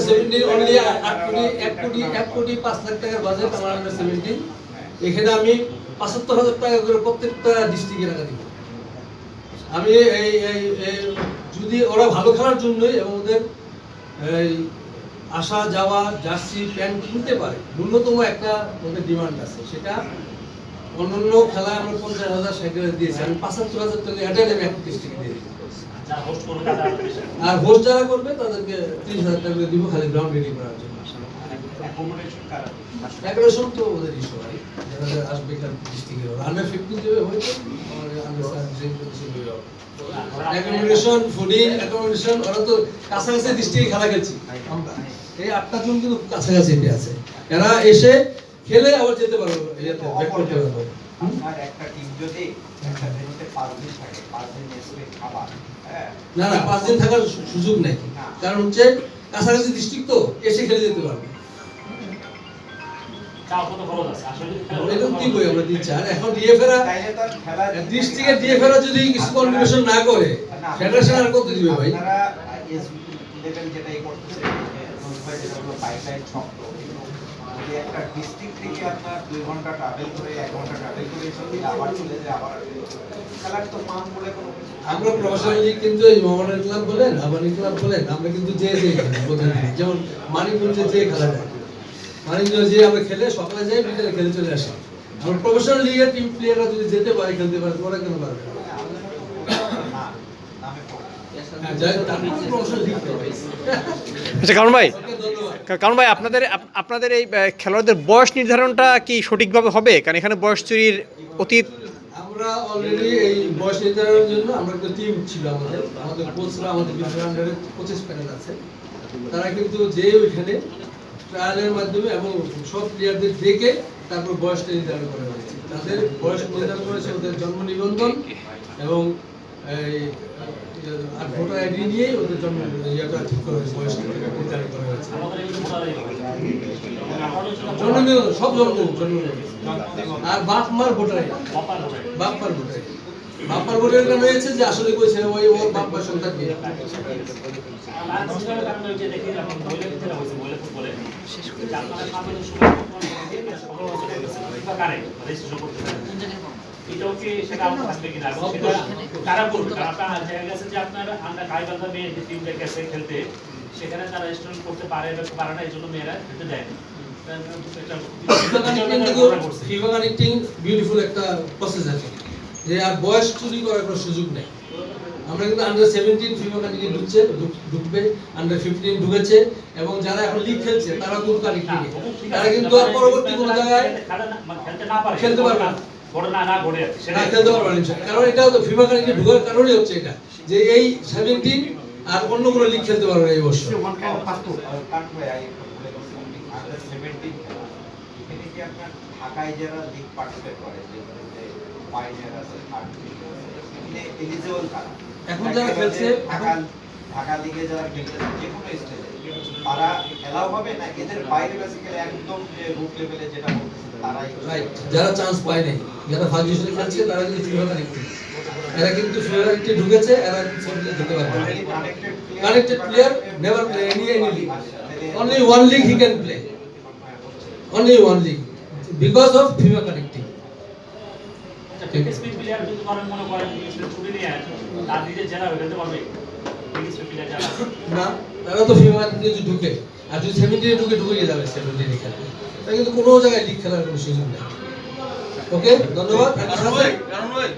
17 only 1 কোটি 5 লাখ টাকার budget আমার আন্ডার 17। এখানে আমি ৭৫,০০০ টাকা করে প্রত্যেকটা ডিস্ট্রিক্টে টাকা দিব। আমি এই যদি ওরা ভালো খেলার জন্যই এবং ওদের এই আসা যাওয়া জার্সি প্যান্ট কিনতে পারে, ন্যূনতম একটা ওদের ডিমান্ড আছে। সেটা অন্যান্য খেলায় আমরা ৫০,০০০ 60,০০০ দিয়েছি, আমি ৭৫,০০০ টাকা অ্যাটেন্ড আমি একটা ডিস্ট্রিক্টে দিয়ে দিই। আর হোস্ট যারা করবে তাদেরকে ৩০,০০০ টাকা করে দিব খালি গ্রাউন্ড রেডি করার জন্য। অ্যাকোমোডেশন তো ওদের ইস্যু হয়, যারা আসবে খেলা ডিস্ট্রিক্টে আন্ডার 15 দেবে হয়তো আন্ডার 17 দেবে। অ্যাকোমোডেশন, ফুডিং, অ্যাকোমোডেশন, ওরা তো কাছাকাছি ডিস্ট্রিক্টে খেলা খেলছি আমরা। এই 8টা জন কিন্তু কাছাকাছি আছে, এরা এসে খেলে আবার যেতে পারবে, এটাতে ব্যাক করতে পারবে। আপনার একটা টিম যদি একটা ভেন্যুতে 5 দিন থাকে, 5 দিন এসে খাবার, হ্যাঁ না 5 দিন থাকার সুযোগ নেই, কারণ হচ্ছে কাছাকাছি ডিস্ট্রিক্ট তো এসে খেলে যেতে পারবে। এরকম কি কই আমরা দিচ্ছি। আর এখন ডিএফএরা ডিস্ট্রিক্টের ডিএফএরা যদি কিছু কন্ট্রিবিউশন না করে ফেডারেশন আর কত দিবে ভাই? আপনারা এস লেভেল যেটাই করতেছে, নোটিফাই যেটা হলো পাইপলাইন শক্ত, যদি একটা ডিস্ট্রিক্ট থেকে আপনার 2 ঘন্টা ট্রাভেল করে 1 ঘন্টা ট্রাভেল করে এসে আবার চলে যায়, আবার খেলার তো মান বলে কোনো কিছু। আমরা প্রফেশনাল লিগ কিন্তু এই মোহামেডান ক্লাব বলেন, আবানি ক্লাব বলেন, আমরা কিন্তু যে যেমন মানিকগঞ্জে যে খেলা যায়, মানিকগঞ্জে যে আমরা খেলে সকালে যাই বিকেলে খেলে চলে আসি। আমরা প্রফেশনাল লিগের টিম প্লেয়াররা যদি যেতে পারে খেলতে পারে, ওরা কেন পারবে না? আচ্ছা কারণ ভাই আপনাদের এই খেলোয়াড়দের বয়স নির্ধারণটা কি সঠিকভাবে হবে? কারণ এখানে বয়স চুরির অতীত আমরা অলরেডি এই বয়স নির্ধারণের জন্য আমরা একটা টিম ছিল, আমাদের কোচরা, আমাদের বিভিন্ন আন্ডারে কোচেস প্যানেল আছে, তারা কিন্তু যে ওইখানে ট্রায়ালের মাধ্যমে এবং সব প্লেয়ারদের দেখে তারপর বয়সটা নির্ধারণ করা হয়েছে। তাদের বয়স নির্ধারণ করেছে ওদের জন্ম নিবন্ধন এবং এই আর ভোটার আইডি নিয়ে ওদের জন্ম ইয়েটা ঠিক করা হয়েছে, বয়স নির্ধারণ করা হয়েছে। জন্ম নিবন্ধন সব জন্ম আর বাপ মার ভোটার আইডি, বাপ্পার ভোটার আইডি, বাপ্পার ভোটার কারণ হয়েছে যে আসলে কইছে ওই ওর বাপ্পার সন্তান কে। এটাও কি সেটা আমরা থাকবে কিনা এবং সেটা তারা করবে, কারণ আপনার দেখা গেছে যে আপনার আমরা গাইবান্ধা মেয়ে যে টিমটা গেছে খেলতে, সেখানে তারা রেজিস্ট্রেশন করতে পারে বা পারে না, এই জন্য মেয়েরা খেলতে দেয় না। ফিফা কানেক্টিং বিউটিফুল একটা প্রসেস আছে যে আর বয়স চুরি করার কোনো সুযোগ নেই। আমরা কিন্তু আন্ডার 17 ফিফা কানেক্টিং ঢুকবে, আন্ডার 15 ঢুকেছে এবং যারা এখন লিগ খেলছে তারা কিন্তু কানেক্টিং, তারা কিন্তু আর পরবর্তী কোনো জায়গায় খেলতে পারবে না, কারণ এটা তো ফিফা কানেক্টিং ঢোকার কারণই হচ্ছে এটা যে এই 17 আর অন্য কোনো লিগ খেলতে পারবে না এই বছর। ঢাকায় যারা লিগ পার্টিসিপেট করে, পাইনিয়ার আছে, এলিজিবল কারা এখন যারা খেলছে ঢাকা লিগে যারা খেলছে যে কোনো স্টেজে তারা এলাও হবে না? এদের বাইরে বেসিক্যালি একদম যে রুট লেভেলে যেটা বলতেছে তারাই রাইট, যারা চান্স পায় নাই, যারা ফার্স্ট ডিভিশনে খেলছে তারা কিন্তু ফিফা কানেক্টিং, এরা কিন্তু ফিফা কানেক্টিং ঢুকেছে, এরা সেমিতে যেতে পারবে না। Connected player never play any league, only one league he can play, only one league because of FIFA connecting. Speed player যদি করেন মনে করেন ছুটি নিয়ে তার নিজে জেলা হয়ে যেতে পারবে স্পিড প্লেয়ার যারা না, তারা তো FIFA কানেক্টিং ঢুকে, আর যদি 17 ঢুকে যাবে 17 খেলে, তাই কিন্তু কোনো জায়গায় লিগ খেলার কোনো সুযোগ নেই। ওকে, ধন্যবাদ। কারণ ভাই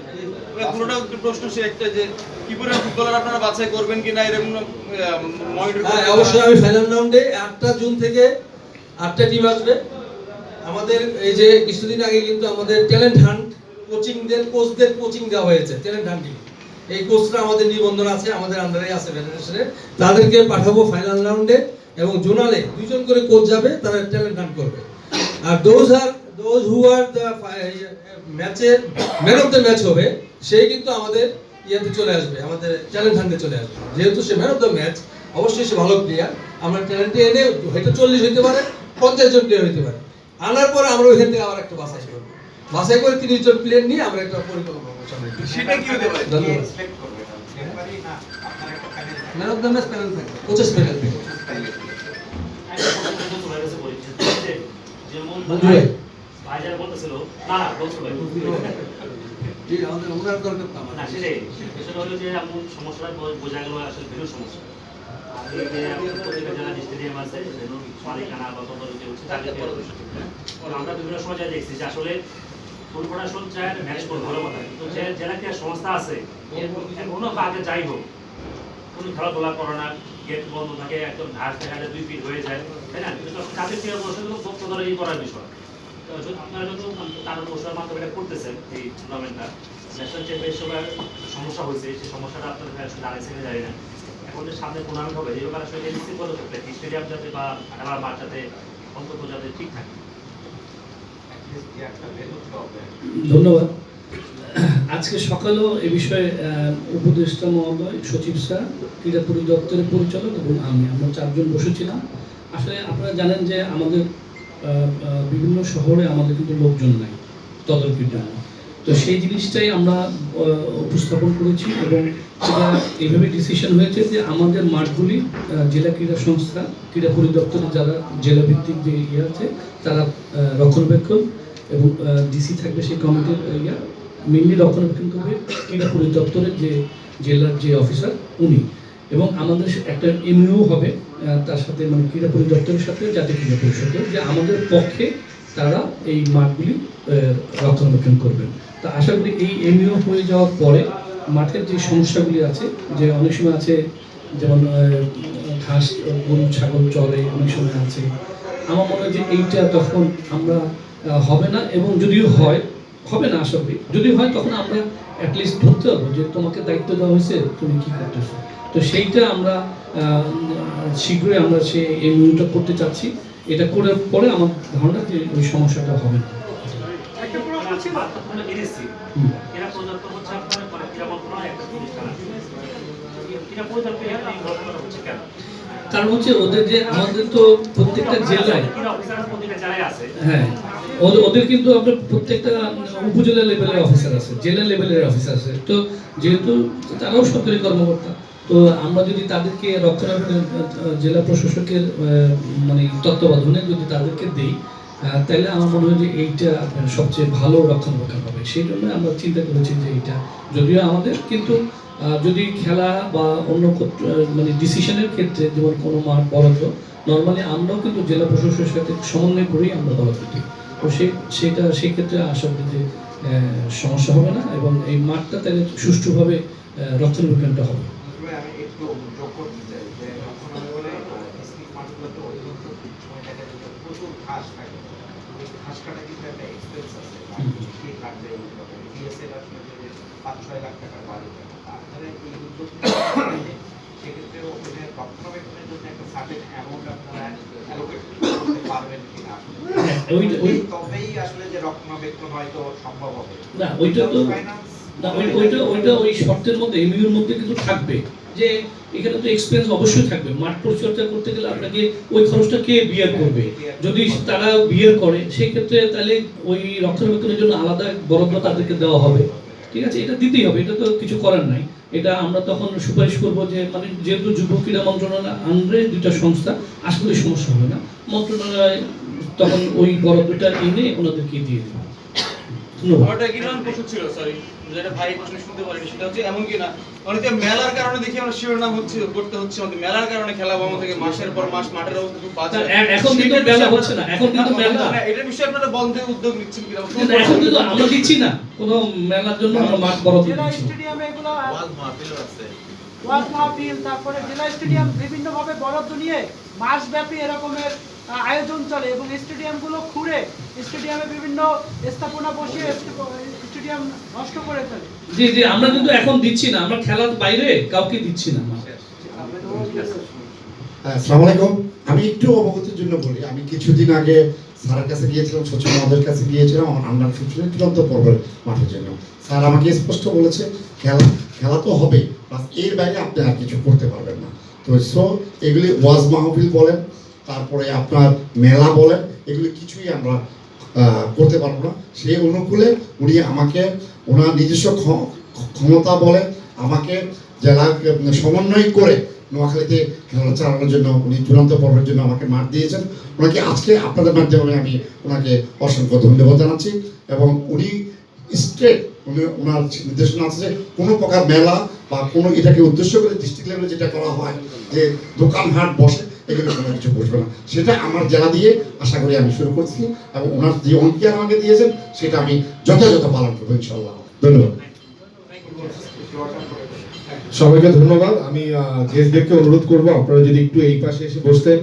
পুরোটা একটু প্রশ্ন সে একটা যে কি করে ফুটবলার আপনারা বাছাই করবেন কিনা এরকম মনিটর করবেন? হ্যাঁ, অবশ্যই আমি ফাইনাল রাউন্ডে 8টা জুন থেকে 8টা টিম আসবে। আমাদের এই যে কিছুদিন আগে কিন্তু আমাদের ট্যালেন্ট হান্ট কোচদের কোচিং দেওয়া হয়েছে, ট্যালেন্ট হান্টিং। এই কোচরা আমাদের নিবন্ধন আছে, আমাদের আন্ডারে আছে ফেডারেশনে, তাদেরকে পাঠাবো ফাইনাল রাউন্ডে এবং জোনালে 2 জন করে কোচ যাবে, তারা ট্যালেন্ট হান্ট করবে। আর those who are the ম্যাচের ম্যান অফ দ্য ম্যাচ হবে, সেই কিন্তু আমাদের ইয়েতে চলে আসবে, আমাদের ট্যালেন্ট হান্টে চলে আসবে। যেহেতু সে ম্যান অফ দ্য ম্যাচ, অবশ্যই সে ভালো প্লেয়ার, আমরা ট্যালেন্টে এনে হয়তো 40 হইতে পারে, 50 জন প্লেয়ার হইতে পারে, আনার পরে আমরা ওইখান থেকে আবার একটা বাছাই করবো, বাছাই করে 30 জন প্লেয়ার নিয়ে আমরা একটা পরিকল্পনা সামনে। সেটা কি হতে পারে? সিলেক্ট করবে রেফারি না আপনার একটা panel, man of the match panel থাকবে, কোচেস প্যানেল থাকবে। কাছে বলি যে যেমন বন্ধু ভাই। ভাই যারা বলতেছিল না না বলছো ভাই জি, আমাদের ওনার দরকার তো আমার। না সেটাই সেটা হলো যে এমন সমস্যাটা বোঝা গেল আসলে ভেলু সমস্যা আর এই যে প্রত্যেকটা জেলা স্টেডিয়াম আছে ভেলু মালিকানা বা তদারকি হচ্ছে তাদের আমরা বিভিন্ন সময় যা দেখছি যে আসলে ফুল প্রোডাকশন চায় ম্যানেজ করে ভালো কথা কিন্তু যে জেলা ক্রীড়া সংস্থা আছে এখনো আগে যাই হোক কোনো খেলাধুলা করে না গেট বন্ধ থাকে একদম ঘাস দেখা যায় 2 ফিট হয়ে যায় তাই না কিন্তু কাজের ক্রীড়া প্রশাসন তদারকি করার বিষয় আপনারা যত তার প্রসার মাধ্যমে এটা করতেছেন এই টুর্নামেন্টটা ন্যাশনাল চ্যাম্পিয়নশিপের সমস্যা হয়েছে সেই সমস্যাটা আপনাদের আসলে দাঁড়িয়েছে কিনা জানি না এখন যে সামনে টুর্নামেন্ট হবে এই ব্যাপারে আসলে নিশ্চিত করে থাকবে স্টেডিয়াম যাতে বা খেলার মাঠ যাতে অন্তত যাতে ঠিক থাকে একটা ভেলু হবে। ধন্যবাদ। আজকে সকালেও এ বিষয়ে উপদেষ্টা মহোদয়, সচিব স্যার, ক্রীড়া পরিদপ্তরের পরিচালক এবং আমরা 4 জন বসেছিলাম। আসলে আপনারা জানেন যে আমাদের বিভিন্ন শহরে আমাদের কিন্তু লোকজন নাই তদারকির জন্য, তো সেই জিনিসটাই আমরা উপস্থাপন করেছি এবং সেটা এইভাবে ডিসিশন হয়েছে যে আমাদের মাঠগুলি জেলা ক্রীড়া সংস্থা, ক্রীড়া পরিদপ্তরের যারা জেলা ভিত্তিক যে ইয়ে আছে তারা রক্ষণাবেক্ষণ এবং ডিসি থাকবে সেই কমিটির মেনলি রক্ষণাবেক্ষণ করবে ক্রীড়া পরিদপ্তরের যে জেলার যে অফিসার উনি, এবং আমাদের একটা এমইউ হবে তার সাথে মানে ক্রীড়া পরিদপ্তরের সাথে জাতীয় ক্রীড়া পরিষদের যে আমাদের পক্ষে তারা এই মাঠগুলি রক্ষণাবেক্ষণ করবেন। তা আশা করি এই এমইউ হয়ে যাওয়ার পরে মাঠের যে সমস্যাগুলি আছে, যে অনেক সময় আছে যেমন ঘাস গরু ছাগল চলে, অনেক সময় আছে, আমার মনে হয় যে এইটা তখন আমরা হবে না, এবং যদিও হয় হবে না আশা করি, যদি হয় তখন আমরা অ্যাটলিস্ট ধরতে পারবো যে তোমাকে দায়িত্ব দেওয়া হয়েছে তুমি কি করতেছো। তো সেইটা আমরা শীঘ্রই আমরা সেই এমইউটা করতে চাচ্ছি। এটা করার পরে আমার ধারণা যে ওই সমস্যাটা হবে না। একটা প্রশ্ন ছিল এনএসসি এরা পরিদপ্তর হচ্ছে আপনার ক্রীড়া মন্ত্রণালয় একটা প্রতিষ্ঠান আছে ক্রীড়া পরিদপ্তর এখানে এই ঘটনাটা হচ্ছে কেন? কারণ হচ্ছে ওদের যে আমাদের তো প্রত্যেকটা জেলায় ক্রীড়া অফিসার প্রত্যেকটা জেলায় আছে হ্যাঁ ওদের কিন্তু আপনার প্রত্যেকটা উপজেলা লেভেলের অফিসার আছে, জেলা লেভেলের অফিসার আছে, তো যেহেতু তারাও সরকারি কর্মকর্তা, তো আমরা যদি তাদেরকে রক্ষণাবেক্ষণ জেলা প্রশাসকের মানে তত্ত্বাবধানে যদি তাদেরকে দিই তাহলে আমার মনে হয় যে এইটা সবচেয়ে ভালো রক্ষণাবেক্ষণ হবে। সেই জন্য আমরা চিন্তা করেছি যে এইটা যদিও আমাদের কিন্তু যদি খেলা বা অন্য মানে ডিসিশনের ক্ষেত্রে যেমন কোনো মাঠ বরাদ্দ নর্মালি আমরাও কিন্তু জেলা প্রশাসনের সাথে সমন্বয় করেই আমরা বরাদ্দ দিই, তো সেটা সেক্ষেত্রে আশা করি যে সমস্যা হবে না এবং এই মাঠটা তাহলে সুষ্ঠুভাবে রক্ষণাবেক্ষণটা হবে। আমি একটু যোগ করতে চাই যে রক্ষণাবেক্ষণে ডিস্ট্রিক্ট মাঠগুলোতে অধিকন্তু সময় দেখা যায় যে প্রচুর ঘাস থাকে, ওই ঘাস কাটা কিন্তু একটা এক্সপেন্স আছে, সেই কাটবে ডিএসএল আসলে যে 5-6 লাখ টাকার বাড়ি আপনারা এই উদ্যোগ সেক্ষেত্রে ওখানে রক্ষণাবেক্ষণের জন্য একটা সার্টেন অ্যামাউন্ট আপনারা অ্যালোকেট করতে পারবেন কিনা, তবেই আসলে যে রক্ষণাবেক্ষণ হয়তো সম্ভব হবে না ওইটা তো না ওইটা ওই শর্তের মধ্যে এমইউর মধ্যে কিন্তু থাকবে যে এখানে তো এক্সপেন্স অবশ্যই থাকবে। মাঠ পরিচর্যা করতে গেলে আপনাকে ওই খরচটা কে বিয়ার করবে, যদি তারা বিয়ার করে সেই ক্ষেত্রে তাহলে ওই রক্ষণাবেক্ষণের জন্য আলাদা বরাদ্দ তাদেরকে দেওয়া হবে, ঠিক আছে, এটা দিতেই হবে, এটা তো কিছু করার নাই। এটা আমরা তখন সুপারিশ করব যে মানে যেহেতু যুব ক্রীড়া মন্ত্রণালয় আন্ডারে দুইটা সংস্থা, আশা করি সমস্যা হবে না, মন্ত্রণালয় তখন ওই বরাদ্দটা এনে ওনাদেরকে দিয়ে দেবে। ওটা কি নাম প্রশ্ন ছিল সরি যেটা ভাই প্রশ্ন শুনতে পারিনি, সেটা হচ্ছে এমন কি না অনেকে মেলার কারণে দেখি আমরা শিরোনাম হচ্ছে করতে হচ্ছে আমাদের মেলার কারণে খেলা বন্ধ থেকে মাসের পর মাস মাঠের অবস্থা খুব বাজে, এখন কিন্তু মেলা হচ্ছে না, এখন কিন্তু মেলা এটা বিষয়ে আপনারা বন্ধের উদ্যোগ নিচ্ছেন কি কিন্তু এখন কিন্তু আমরা দিচ্ছি না কোনো মেলার জন্য আমরা মাঠ বরাদ্দ জেলা দিচ্ছি না। স্টেডিয়ামে এগুলো ওয়াজ মাহফিল তারপরে জেলা স্টেডিয়াম বিভিন্নভাবে বরাদ্দ নিয়ে মাসব্যাপী এরকমের আয়োজন চলে এবং স্টেডিয়ামগুলো খুঁড়ে স্টেডিয়ামে বিভিন্ন স্থাপনা বসিয়ে স্টেডিয়াম নষ্ট করে ফেলে। জি জি আমরা কিন্তু এখন দিচ্ছি না, আমরা খেলার বাইরে কাউকে দিচ্ছি না। আসসালামু আলাইকুম, আমি একটু অবগতির জন্য বলি, আমি কিছুদিন আগে স্যারের কাছে গিয়েছিলাম, সচিব মহোদয়ের কাছে গিয়েছিলাম আমার আন্ডার 15 চূড়ান্ত পর্বের মাঠের জন্য। স্যার আমাকে স্পষ্ট বলেছে খেলা তো হবে, বাস এর বাইরে আপনি আর কিছু করতে পারবেন না। তো এগুলি ওয়াজ মাহফিল বলেন, তারপরে আপনার মেলা বলেন, এগুলি কিছুই আমরা করতে পারবো না। সেই অনুকূলে উনি আমাকে ওনার নিজস্ব ক্ষমতা বলে আমাকে জেলা সমন্বয় করে নোয়াখালীতে খেলা চালানোর জন্য উনি চূড়ান্ত পর্বের জন্য আমাকে মাঠ দিয়েছেন। ওনাকে আজকে আপনাদের মাধ্যমে আমি ওনাকে অসংখ্য ধন্যবাদ জানাচ্ছি। এবং উনি স্ট্রেট ওনার নির্দেশনা আছে যে কোনো প্রকার মেলা বা কোনো এটাকে উদ্দেশ্য করে ডিস্ট্রিক্ট লেভেলে যেটা করা হয় যে দোকান হাট বসে, এগুলো কোনো কিছু বসবে না। সেটা আমার জেলা দিয়ে আশা করি আমি শুরু করছি, এবং ওনার যে অঙ্গীকার আমাকে দিয়েছেন সেটা আমি যথাযথ পালন করবো ইনশাল্লাহ। ধন্যবাদ। সবাইকে ধন্যবাদ। আমি গেস্টদেরকে অনুরোধ করবো আপনারা যদি একটু এই পাশে এসে বসতেন।